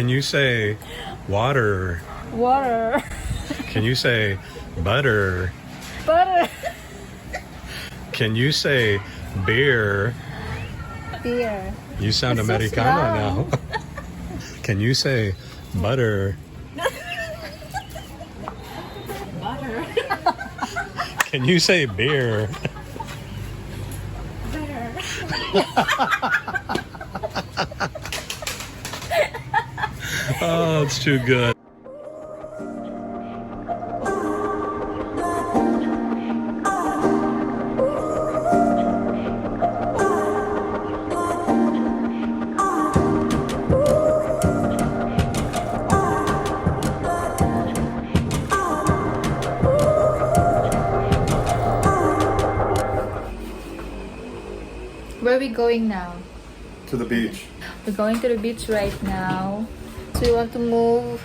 Can you say water? Water. Can you say butter? Butter. Can you say beer? Beer. You sound It's so Americana slow. now. Can you say butter? Butter. Can you say beer? Beer. Oh, it's too good. Where are we going now? To the beach. We're going to the beach right now. So we want to move.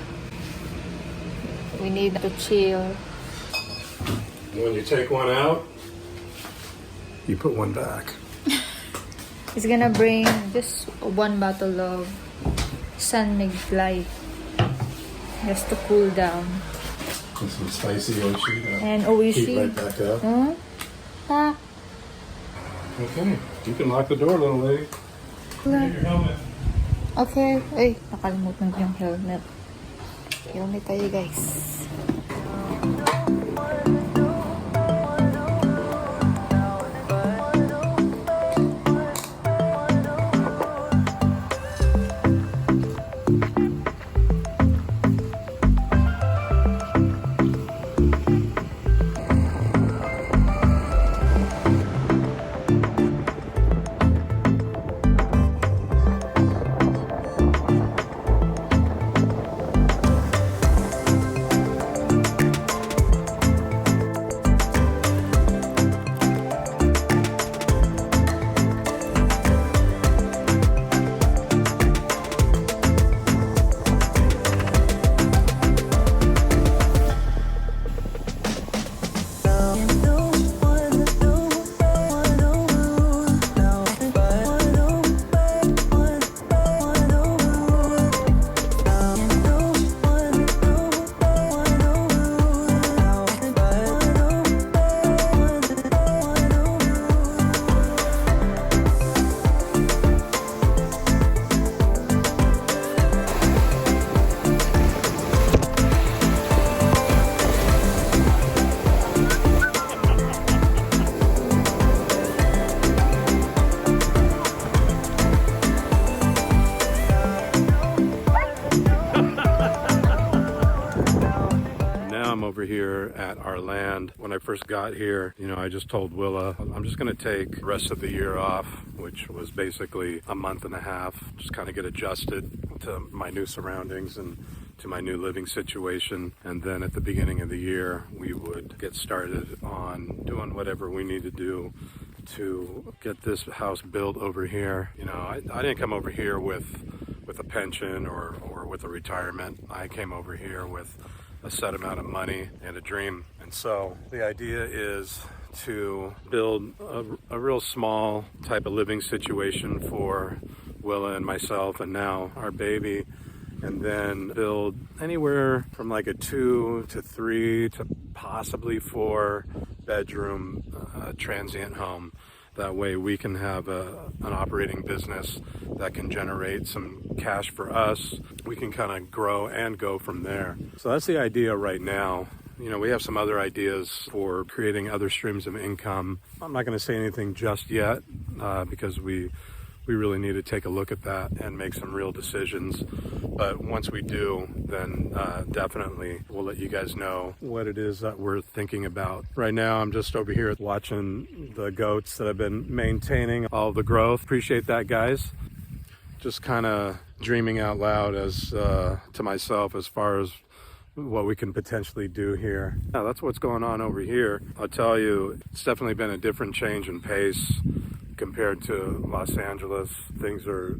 We need to chill. When you take one out, you put one back. It's gonna bring just one bottle of Sunmig Light just to cool down. And some spicy oishi. And Heat oishi. right back up. Huh? Ah. Okay, you can lock the door, little lady. Get your helmet. Okay. Ay, nakalimutan ko yung helmet. Helmet tayo, guys. Over here at our land. When I first got here, I just told Willa, I'm just going to take the rest of the year off, which was basically a month and a half, just kind of get adjusted to my new surroundings and to my new living situation. And then at the beginning of the year, we would get started on doing whatever we need to do to get this house built over here. I didn't come over here with a pension or with a retirement. I came over here with a set amount of money and a dream. And so the idea is to build a real small type of living situation for Willa and myself and now our baby, and then build anywhere from like a 2 to 3 to possibly 4 bedroom transient home. That way we can have an operating business that can generate some cash for us. We can kind of grow and go from there. So that's the idea right now. We have some other ideas for creating other streams of income. I'm not going to say anything just yet because we really need to take a look at that and make some real decisions. But once we do, then definitely we'll let you guys know what it is that we're thinking about. Right now, I'm just over here watching the goats that I've been maintaining, all the growth. Appreciate that, guys. Just kind of dreaming out loud as to myself as far as what we can potentially do here. Now, that's what's going on over here. I'll tell you, it's definitely been a different change in pace compared to Los Angeles. Things are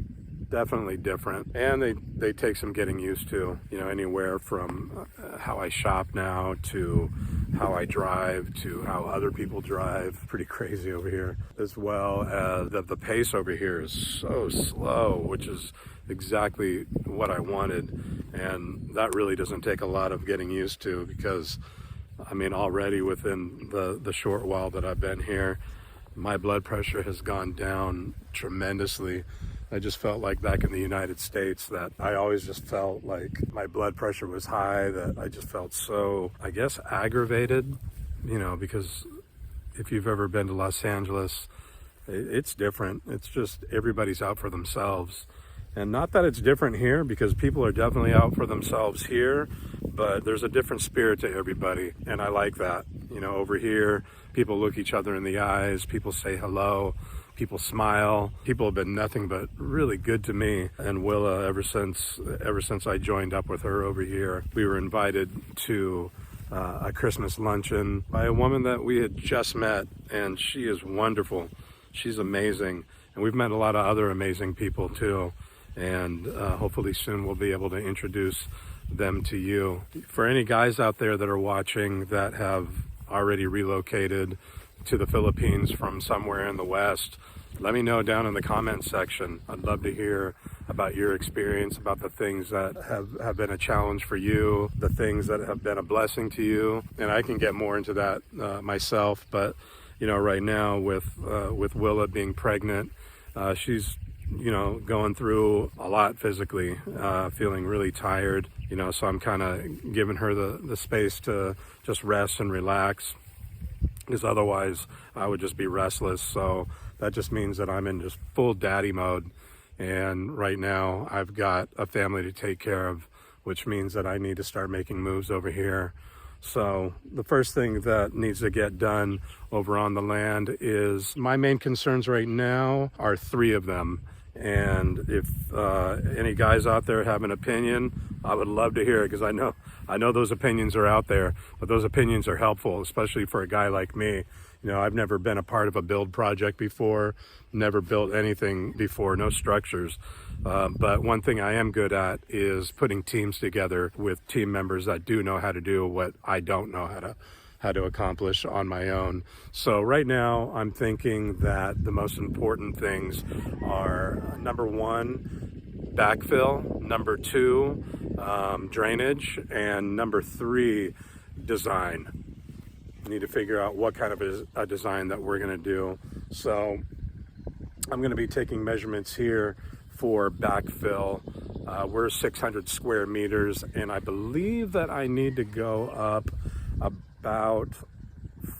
definitely different, and they take some getting used to. Anywhere from how I shop now to how I drive to how other people drive. Pretty crazy over here. As well as the pace over here is so slow, which is exactly what I wanted. And that really doesn't take a lot of getting used to, because I mean, already within the short while that I've been here, my blood pressure has gone down tremendously. I just felt like back in the United States that I always just felt like my blood pressure was high, that I just felt so, I guess, aggravated, you know, because if you've ever been to Los Angeles, it's different. It's just everybody's out for themselves. And not that it's different here, because people are definitely out for themselves here, but there's a different spirit to everybody. And I like that. You know, over here, people look each other in the eyes, people say hello, people smile. People have been nothing but really good to me and Wila ever since I joined up with her over here. We were invited to a Christmas luncheon by a woman that we had just met, and she is wonderful. She's amazing. And we've met a lot of other amazing people too. And hopefully soon we'll be able to introduce them to you. For any guys out there that are watching that have already relocated to the Philippines from somewhere in the West, let me know down in the comments section. I'd love to hear about your experience, about the things that have been a challenge for you, the things that have been a blessing to you. And I can get more into that myself, but you know, right now with Wila being pregnant, she's, you know, going through a lot physically, feeling really tired, you know, so I'm kind of giving her the space to just rest and relax, because otherwise I would just be restless. So that just means that I'm in just full daddy mode. And right now I've got a family to take care of, which means that I need to start making moves over here. So the first thing that needs to get done over on the land is, my main concerns right now are 3 of them. And if any guys out there have an opinion, I would love to hear it, because I know those opinions are out there, but those opinions are helpful, especially for a guy like me. You know, I've never been a part of a build project before, never built anything before, no structures. But one thing I am good at is putting teams together with team members that do know how to do what I don't know how to accomplish on my own. So right now I'm thinking that the most important things are, number 1, backfill, number 2, drainage, and number 3, design. We need to figure out what kind of a design that we're going to do. So I'm going to be taking measurements here for backfill. We're 600 square meters, and I believe that I need to go up about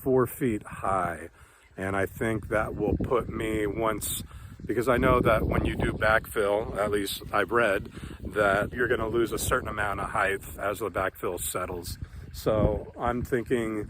4 feet high. And I think that will put me because I know that when you do backfill, at least I've read, that you're going to lose a certain amount of height as the backfill settles. So I'm thinking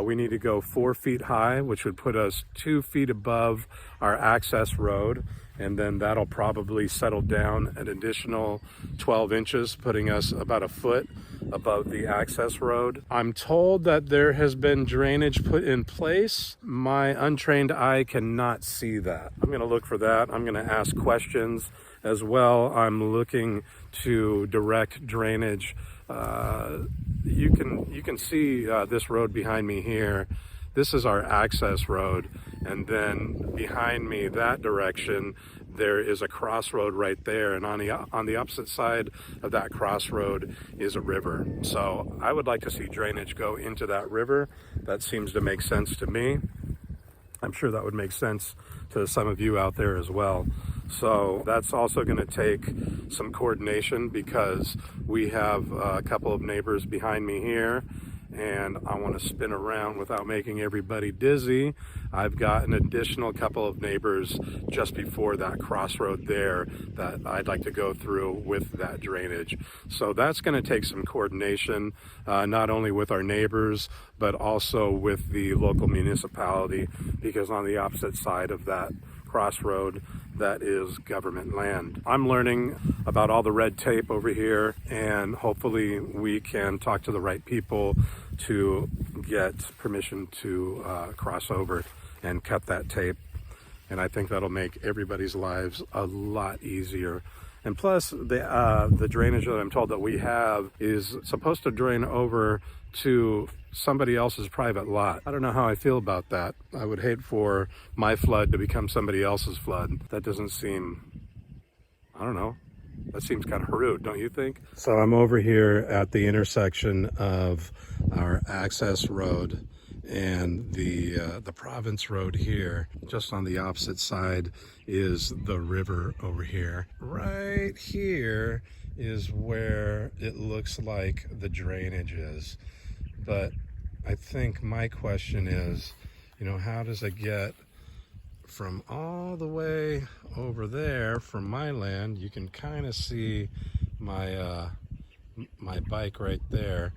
we need to go 4 feet high, which would put us 2 feet above our access road. And then that'll probably settle down an additional 12 inches, putting us about a foot above the access road. I'm told that there has been drainage put in place. My untrained eye cannot see that. I'm going to look for that. I'm going to ask questions as well. I'm looking to direct drainage. You can see this road behind me here. This is our access road, and then behind me that direction there is a crossroad right there, and on the opposite side of that crossroad is a river. So I would like to see drainage go into that river. That seems to make sense to me. I'm sure that would make sense to some of you out there as well. So that's also going to take some coordination, because we have a couple of neighbors behind me here, and I want to spin around without making everybody dizzy. I've got an additional couple of neighbors just before that crossroad there that I'd like to go through with that drainage. So that's going to take some coordination, not only with our neighbors, but also with the local municipality, because on the opposite side of that crossroad, that is government land. I'm learning about all the red tape over here, and hopefully we can talk to the right people to get permission to cross over and cut that tape. And I think that'll make everybody's lives a lot easier. And plus, the drainage that I'm told that we have is supposed to drain over to somebody else's private lot. I don't know how I feel about that. I would hate for my flood to become somebody else's flood. That doesn't seem, I don't know. That seems kind of rude, don't you think? So I'm over here at the intersection of our access road and the Province Road here. Just on the opposite side is the river over here. Right here is where it looks like the drainage is. But I think my question is, you know, how does it get from all the way over there from my land? You can kind of see my my bike right there.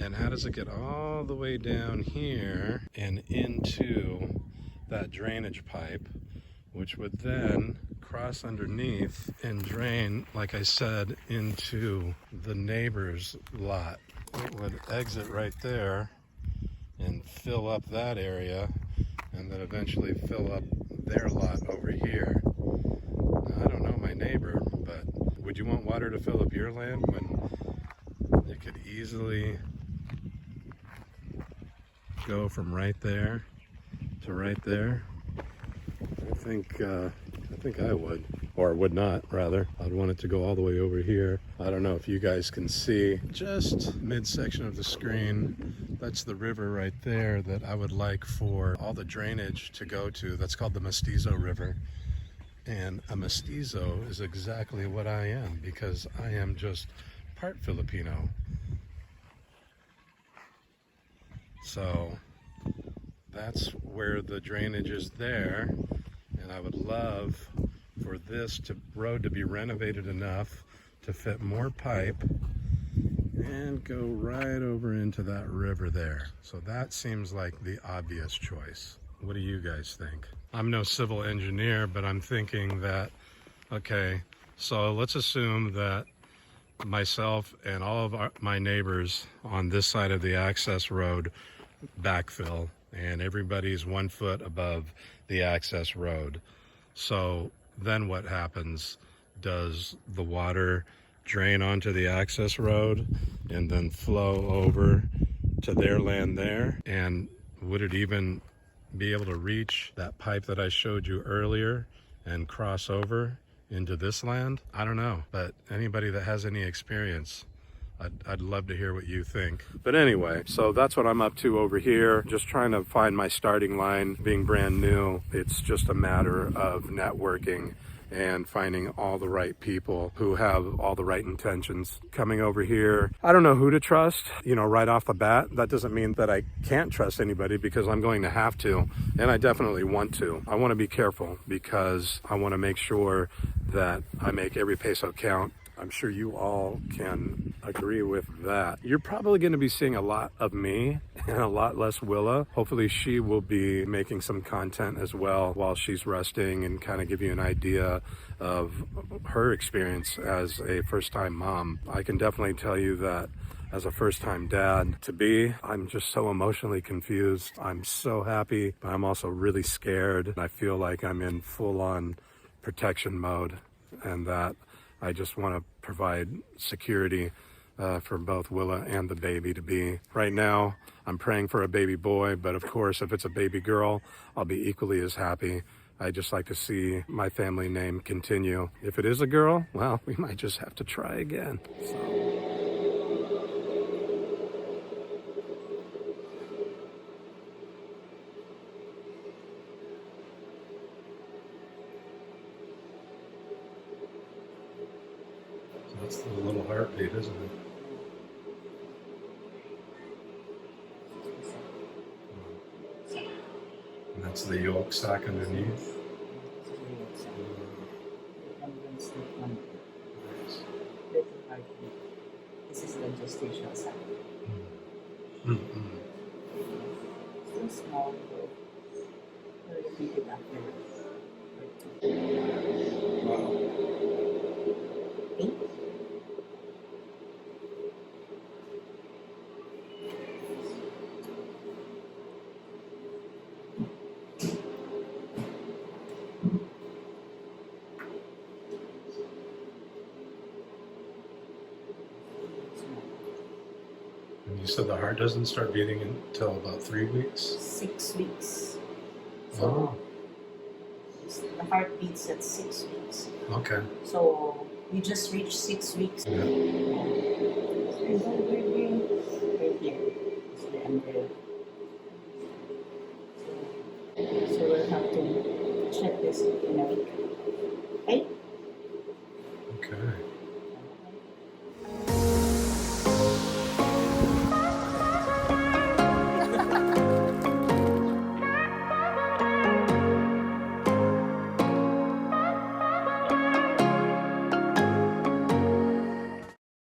And how does it get all the way down here and into that drainage pipe, which would then cross underneath and drain, like I said, into the neighbor's lot? It would exit right there and fill up that area, and then eventually fill up their lot over here. Now, I don't know my neighbor, but would you want water to fill up your land when it could easily go from right there to right there? I think I would, or would not, rather. I'd want it to go all the way over here. I don't know if you guys can see just midsection of the screen. That's the river right there that I would like for all the drainage to go to. That's called the Mestizo River. And a mestizo is exactly what I am, because I am just part Filipino. So that's where the drainage is there. And I would love for this road to be renovated enough to fit more pipe and go right over into that river there. So that seems like the obvious choice. What do you guys think? I'm no civil engineer, but I'm thinking that, okay, so let's assume that myself and all of my neighbors on this side of the access road backfill, and everybody's 1 foot above the access road. So then what happens? Does the water drain onto the access road and then flow over to their land there? And would it even be able to reach that pipe that I showed you earlier and cross over into this land? I don't know, but anybody that has any experience, I'd love to hear what you think. But anyway, so that's what I'm up to over here. Just trying to find my starting line. Being brand new, it's just a matter of networking and finding all the right people who have all the right intentions. Coming over here, I don't know who to trust, you know, right off the bat. That doesn't mean that I can't trust anybody, because I'm going to have to, and I definitely want to. I want to be careful because I want to make sure that I make every peso count. I'm sure you all can agree with that. You're probably going to be seeing a lot of me and a lot less Wila. Hopefully she will be making some content as well while she's resting, and kind of give you an idea of her experience as a first-time mom. I can definitely tell you that as a first-time dad to be, I'm just so emotionally confused. I'm so happy, but I'm also really scared. I feel like I'm in full-on protection mode, and that I just want to provide security for both Wila and the baby to be. Right now, I'm praying for a baby boy, but of course, if it's a baby girl, I'll be equally as happy. I just like to see my family name continue. If it is a girl, well, we might just have to try again. That's the little heartbeat, isn't it? And that's the yolk sac underneath. This is the gestational sac. Still small, but we'll repeat it afterwards. Wow. You said the heart doesn't start beating until about 3 weeks? 6 weeks. So Oh, the heart beats at 6 weeks. okay. So you just reached 6 weeks. Yeah. Right here is the embryo. So we'll have to check this in a week.